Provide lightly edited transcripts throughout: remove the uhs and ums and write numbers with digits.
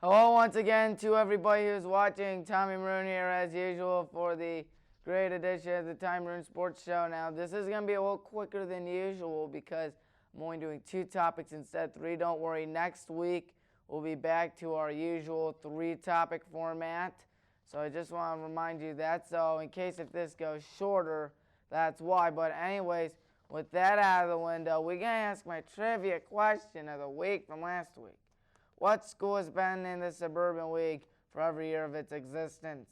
Hello once again to everybody who's watching. Tommy Maroon here as usual for the great edition of the Tommy Maroon Sports Show. Now this is going to be a little quicker than usual because I'm only doing 2 topics instead of 3. Don't worry, next week we'll be back to our usual 3-topic format. So I just want to remind you that. So in case if this goes shorter, that's why. But anyways, with that out of the window, we're going to ask my trivia question of the week from last week. What school has been in the Suburban League for every year of its existence?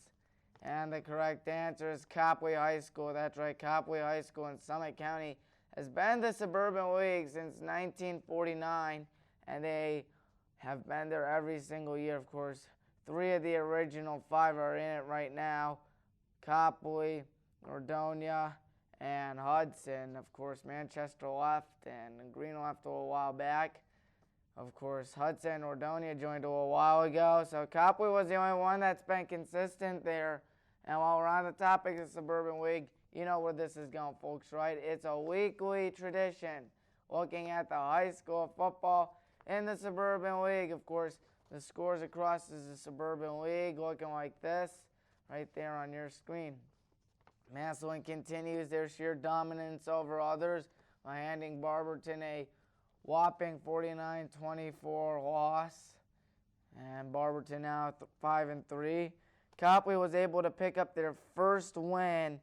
And the correct answer is Copley High School. That's right, Copley High School in Summit County has been in the Suburban League since 1949, and they have been there every single year, of course. 3 of the original 5 are in it right now. Copley, Nordonia, and Hudson. Of course, Manchester left and Green left a little while back. Of course, Hudson and Nordonia joined a little while ago. So Copley was the only one that's been consistent there. And while we're on the topic of Suburban League, you know where this is going, folks, right? It's a weekly tradition looking at the high school football in the Suburban League. Of course, the scores across the Suburban League looking like this right there on your screen. Massillon continues their sheer dominance over others by handing Barberton a whopping 49-24 loss, and Barberton now 5-3. Copley was able to pick up their first win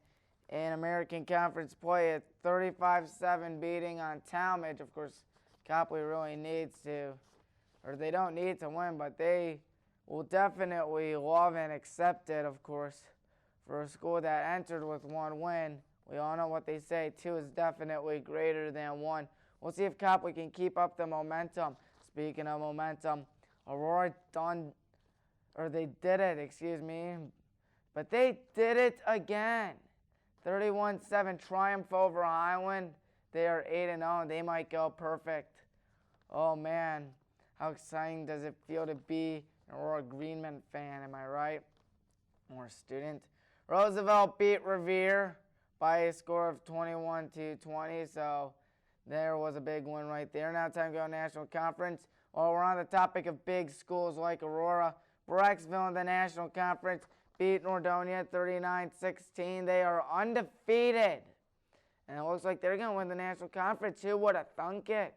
in American Conference play at 35-7 beating on Talmadge. Of course, Copley really needs to, or they don't need to win, but they will definitely love and accept it, of course, for a school that entered with 1 win. We all know what they say, 2 is definitely greater than 1. We'll see if Copley can keep up the momentum. Speaking of momentum, Aurora they did it, but they did it again. 31-7 triumph over Highland. They are 8-0, and they might go perfect. Oh man, how exciting does it feel to be an Aurora Greenman fan, am I right? Or a student. Roosevelt beat Revere by a score of 21-20, so there was a big win right there. Now time to go National Conference. While we're on the topic of big schools like Aurora, Brecksville in the National Conference beat Nordonia 39-16. They are undefeated. And it looks like they're going to win the National Conference. Who would have thunk it?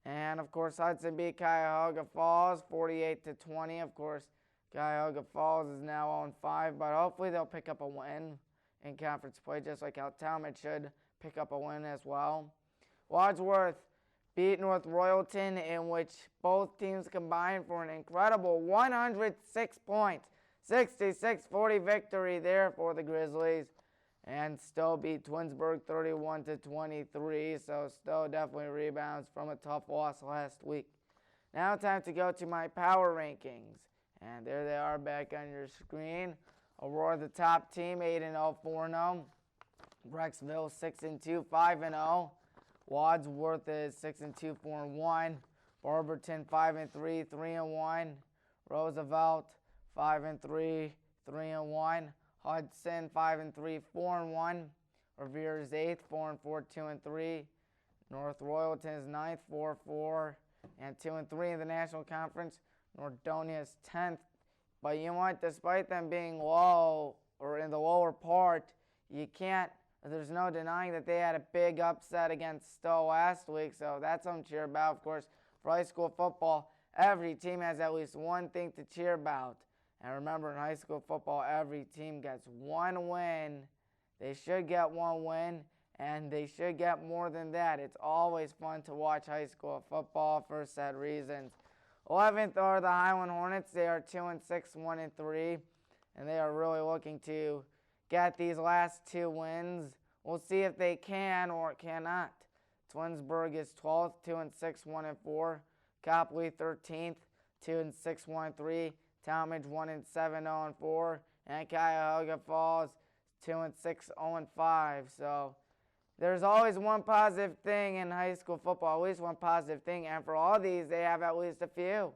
And, of course, Hudson beat Cuyahoga Falls 48-20. Of course, Cuyahoga Falls is now on 5, but hopefully they'll pick up a win in conference play, just like how Talmadge should pick up a win as well. Wadsworth beat North Royalton, in which both teams combined for an incredible 106 points. 66-40 victory there for the Grizzlies. And Stowe beat Twinsburg 31-23, so Stowe definitely rebounds from a tough loss last week. Now time to go to my power rankings. And there they are back on your screen. Aurora, the top team, 8-0, 4-0. Brecksville, 6-2, 5-0. Wadsworth is 6-2, 4-1. Barberton 5-3, 3-1. Roosevelt 5-3, 3-1. Hudson 5-3, 4-1. Revere is 8th, 4-4, 2-3. North Royalton is 9th, 4-4 and 2-3 in the National Conference. Nordonia is 10th. But you know what? Despite them being low or in the lower part, there's no denying that they had a big upset against Stowe last week, so that's something to cheer about. Of course, for high school football, every team has at least one thing to cheer about. And remember, in high school football, every team gets 1 win. They should get 1 win, and they should get more than that. It's always fun to watch high school football for said reasons. 11th are the Highland Hornets. They are 2-6, 1-3, and they are really looking to get these last 2 wins. We'll see if they can or cannot. Twinsburg is 12th, 2-6, 1-4. Copley 13th, 2-6, 1-3. Talmadge 1-7, 0-4. And Cuyahoga Falls 2-6, 0-5. So there's always one positive thing in high school football, at least one positive thing. And for all these, they have at least a few.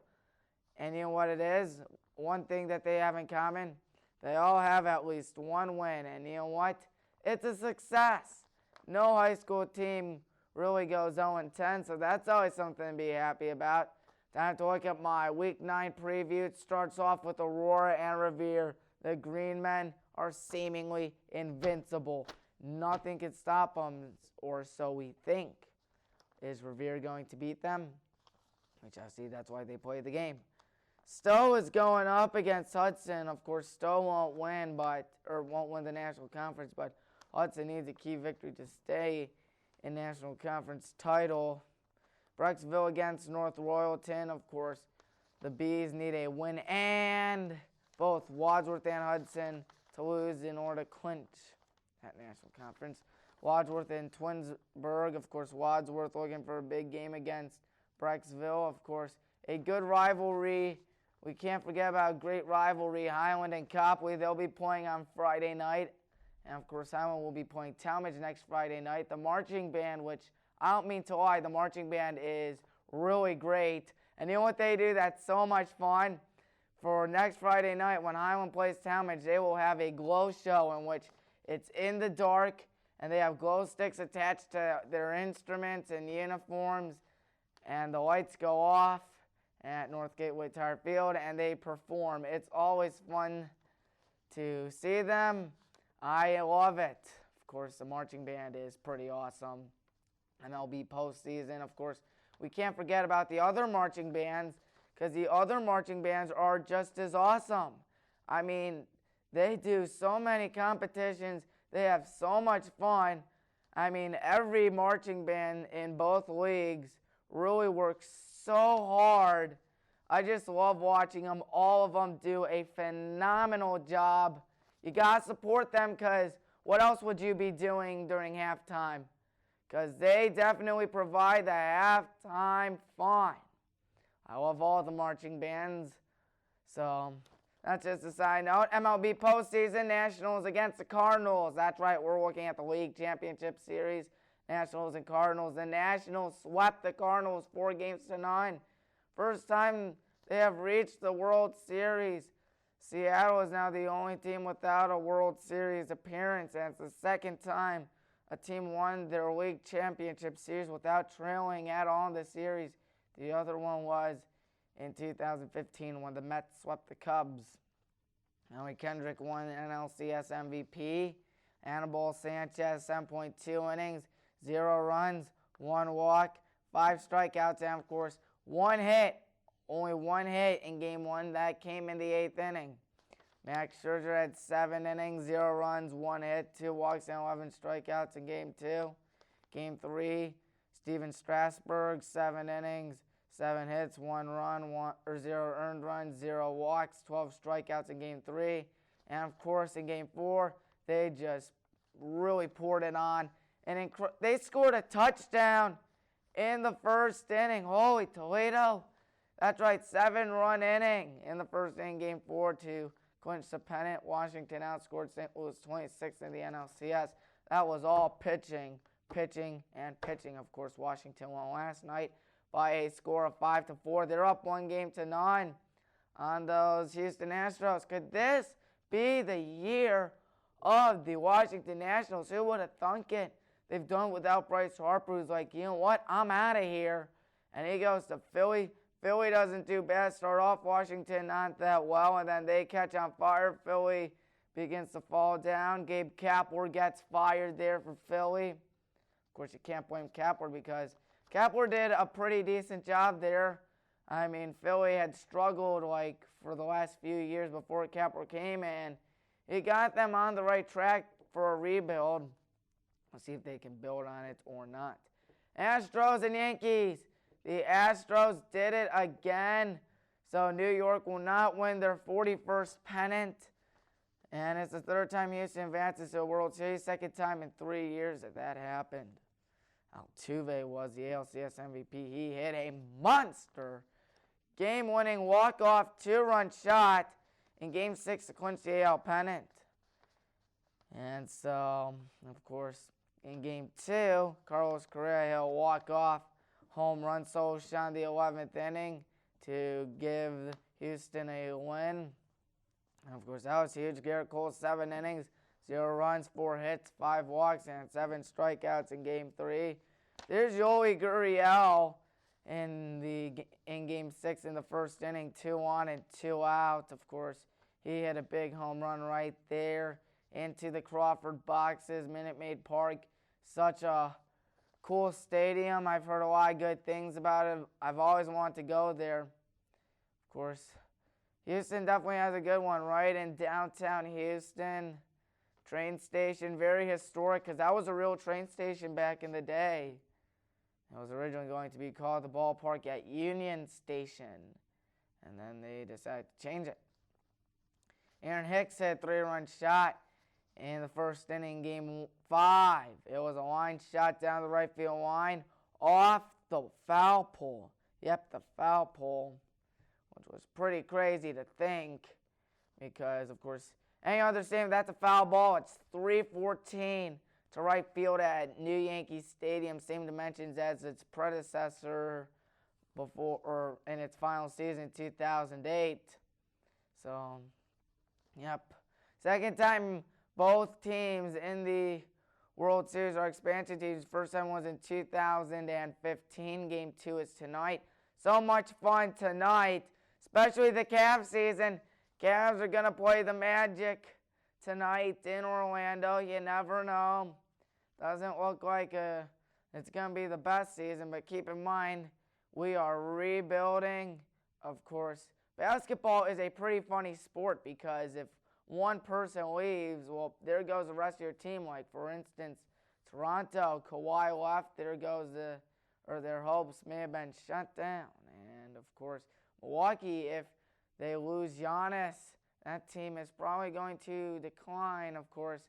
And you know what it is? One thing that they have in common, they all have at least 1 win. And you know what? It's a success. No high school team really goes 0-10, so that's always something to be happy about. Time to look at my Week 9 preview. It starts off with Aurora and Revere. The Green Men are seemingly invincible. Nothing can stop them, or so we think. Is Revere going to beat them? We shall see. That's why they play the game. Stowe is going up against Hudson. Of course, Stowe won't win the National Conference, but Hudson needs a key victory to stay in National Conference title. Brecksville against North Royalton. Of course, the Bees need a win and both Wadsworth and Hudson to lose in order to clinch that National Conference. Wadsworth and Twinsburg. Of course, Wadsworth looking for a big game against Brecksville. Of course, a good rivalry. We can't forget about a great rivalry, Highland and Copley. They'll be playing on Friday night. And, of course, Highland will be playing Talmadge next Friday night. The marching band, which I don't mean to lie, the marching band is really great. And you know what they do that's so much fun? For next Friday night when Highland plays Talmadge, they will have a glow show in which it's in the dark and they have glow sticks attached to their instruments and uniforms. And the lights go off at North Gateway Tire Field and they perform. It's always fun to see them. I love it. Of course, the marching band is pretty awesome. MLB postseason, of course. We can't forget about the other marching bands because the other marching bands are just as awesome. I mean, they do so many competitions. They have so much fun. I mean, every marching band in both leagues really works so hard. I just love watching them. All of them do a phenomenal job. You got to support them because what else would you be doing during halftime? Because they definitely provide the halftime fun. I love all the marching bands. So that's just a side note. MLB postseason, Nationals against the Cardinals. That's right, we're looking at the League Championship Series. Nationals and Cardinals. The Nationals swept the Cardinals 4-9. First time they have reached the World Series. Seattle is now the only team without a World Series appearance, and it's the second time a team won their league championship series without trailing at all in the series. The other one was in 2015 when the Mets swept the Cubs. Howie Kendrick won NLCS MVP. Anibal Sanchez, 7.2 innings, 0 runs, 1 walk, 5 strikeouts, and of course, 1 hit. Only 1 hit in Game 1. That came in the 8th inning. Max Scherzer had 7 innings, 0 runs, 1 hit, 2 walks, and 11 strikeouts in Game 2. Game 3, Steven Strasburg, 7 innings, 7 hits, 1 run, 0 earned runs, 0 walks, 12 strikeouts in Game 3. And, of course, in Game 4, they just really poured it on. And they scored a touchdown in the first inning. Holy Toledo. That's right, 7-run inning in the first inning, Game 4 to clinch the pennant. Washington outscored St. Louis 26 in the NLCS. That was all pitching, and pitching. Of course, Washington won last night by a score of 5-4. They're up 1-0 on those Houston Astros. Could this be the year of the Washington Nationals? Who would have thunk it? They've done without Bryce Harper, who's like, you know what, I'm out of here. And he goes to Philly. Philly doesn't do bad. Start off Washington not that well, and then they catch on fire. Philly begins to fall down. Gabe Kapler gets fired there for Philly. Of course, you can't blame Kapler because Kapler did a pretty decent job there. I mean, Philly had struggled like for the last few years before Kapler came, and he got them on the right track for a rebuild. Let's see if they can build on it or not. Astros and Yankees. The Astros did it again. So New York will not win their 41st pennant. And it's the 3rd time Houston advances to a World Series, 2nd time in 3 years that happened. Altuve was the ALCS MVP. He hit a monster game-winning walk-off 2-run shot in Game 6 to clinch the AL pennant. And so, of course, in Game 2, Carlos Correa hit a walk-off home run solo shot in the 11th inning to give Houston a win. And of course, that was huge. Garrett Cole, 7 innings, 0 runs, 4 hits, 5 walks, and 7 strikeouts in Game 3. There's Yoli Gurriel. in Game 6 in the first inning, 2 on and 2 out. Of course, he hit a big home run right there into the Crawford boxes, Minute Maid Park. Such a cool stadium. I've heard a lot of good things about it. I've always wanted to go there. Of course, Houston definitely has a good one right in downtown Houston. Train station, very historic because that was a real train station back in the day. It was originally going to be called the ballpark at Union Station, and then they decided to change it. Aaron Hicks hit a 3-run shot in the first inning, Game 5. It was a line shot down the right field line off the foul pole. Yep, the foul pole, which was pretty crazy to think because, of course, any other stadium, that's a foul ball. It's 314 to right field at New Yankee Stadium, same dimensions as its predecessor in its final season, 2008. So, yep. Second time both teams in the World Series are expansion teams. First time was in 2015. Game 2 is tonight. So much fun tonight, especially the Cavs season. Cavs are going to play the Magic tonight in Orlando. You never know. Doesn't look like it's going to be the best season, but keep in mind, we are rebuilding, of course. Basketball is a pretty funny sport because if one person leaves, well, there goes the rest of your team. Like, for instance, Toronto, Kawhi left, their hopes may have been shut down. And, of course, Milwaukee, if they lose Giannis, that team is probably going to decline, of course.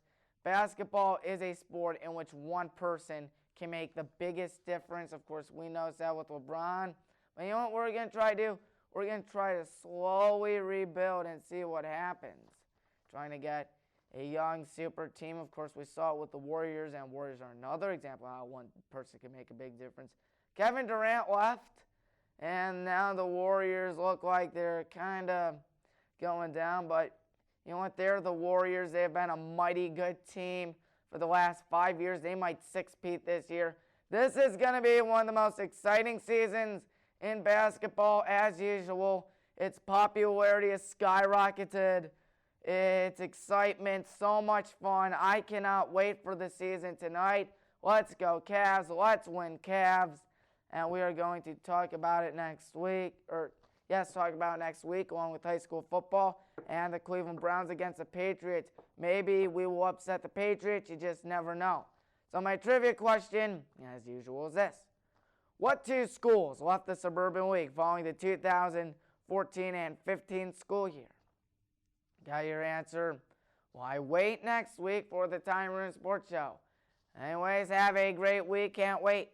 Basketball is a sport in which one person can make the biggest difference. Of course, we know that with LeBron. But you know what we're going to try to do? We're going to try to slowly rebuild and see what happens. Trying to get a young super team. Of course, we saw it with the Warriors, and Warriors are another example of how one person can make a big difference. Kevin Durant left, and now the Warriors look like they're kind of going down, but you know what? They're the Warriors. They have been a mighty good team for the last 5 years. They might six-peat this year. This is going to be one of the most exciting seasons in basketball as usual. Its popularity has skyrocketed. Its excitement, so much fun. I cannot wait for the season tonight. Let's go Cavs. Let's win Cavs. And we are going to talk about it next week. Talk about it next week along with high school football and the Cleveland Browns against the Patriots. Maybe we will upset the Patriots. You just never know. So my trivia question, as usual, is this. What two schools left the Suburban League following the 2014 and 15 school year? Got your answer? Why wait next week for the Tommy Maroon Sports Show? Anyways, have a great week. Can't wait